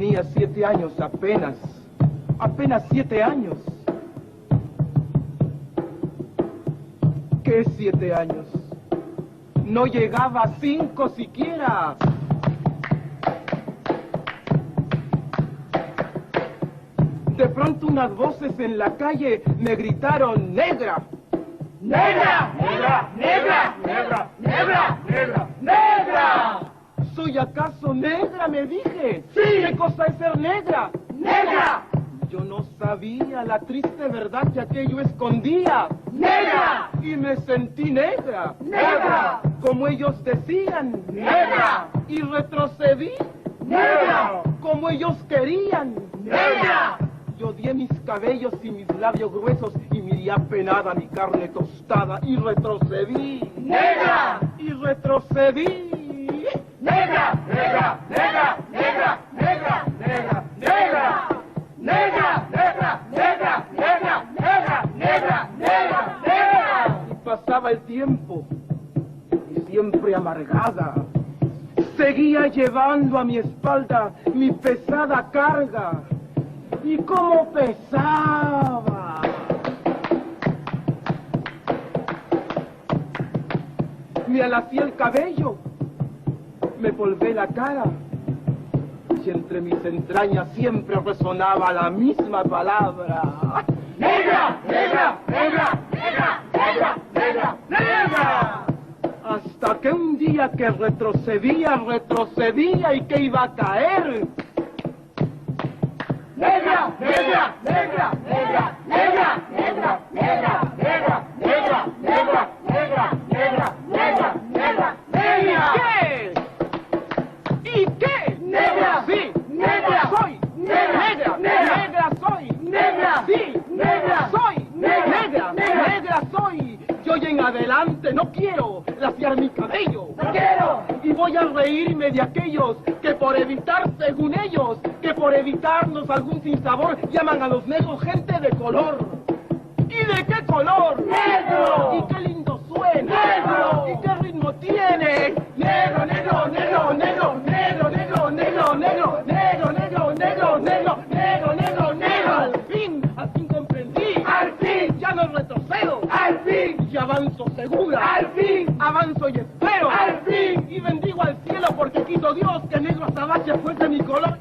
Tenía 7 años apenas 7 años. ¿Qué 7 años? No llegaba a 5 siquiera. De pronto unas voces en la calle me gritaron: ¡Negra! ¡Negra! ¡Negra! ¡Negra! ¡Negra! ¡Negra! ¡Negra! ¡Negra! ¿Soy acaso negra?, me dije. ¡Sí! ¿Qué cosa es ser negra? ¡Negra! Yo no sabía la triste verdad que aquello escondía. ¡Negra! Y me sentí negra. ¡Negra! Como ellos decían. ¡Negra! Y retrocedí. ¡Negra! Como ellos querían. ¡Negra! Yo odié mis cabellos y mis labios gruesos y miré apenada mi carne tostada y retrocedí. ¡Negra! Y retrocedí. ¡Negra! ¡Negra! ¡Negra! ¡Negra! ¡Negra! ¡Negra! ¡Negra! ¡Negra! ¡Negra! ¡Negra! ¡Negra! ¡Negra! ¡Negra! ¡Negra! ¡Negra! Y pasaba el tiempo y siempre amargada seguía llevando a mi espalda mi pesada carga. ¡Y cómo pesaba! Me alacé el cabello, me polvé la cara, y entre mis entrañas siempre resonaba la misma palabra: ¡Negra! ¡Negra! ¡Negra! ¡Negra! ¡Negra! ¡Negra! ¡Negra! Hasta que un día que retrocedía y que iba a caer. ¡Negra! ¡Negra! ¡Negra! ¡Negra! ¡Negra! ¡Negra! ¡Negra! ¡Negra! ¡Negra! ¡Negra! ¡Negra! ¡Negra! ¡Negra! ¡Negra! ¡Negra! ¿Qué? ¿Y qué? ¡Negra! ¡Sí! ¡Negra! ¡Soy! ¡Negra! ¡Negra soy! ¡Negra! ¡Sí! ¡Negra! ¡Soy! ¡Negra! ¡Negra soy! Y hoy en adelante no quiero laciar mi cabello. ¡No quiero! Y voy a reírme de aquellos que por evitar, según ellos, que por evitarnos algún sinsabor, llaman a los negros gente de color. ¿Y de qué color? ¡Negro! ¿Y qué lindo suena? ¡Negro! ¿Y qué ritmo tiene? ¡Negro, negro, negro, negro, negro, negro, negro, negro, negro, negro, negro, negro, negro, negro, negro! Al fin comprendí. ¡Al fin! Ya no retrocedo. ¡Al fin! Y avanzo segura. ¡Al fin! Avanzo y espero. ¡Al fin! Y bendigo al cielo porque quiso Dios que negro azabache fuese mi color.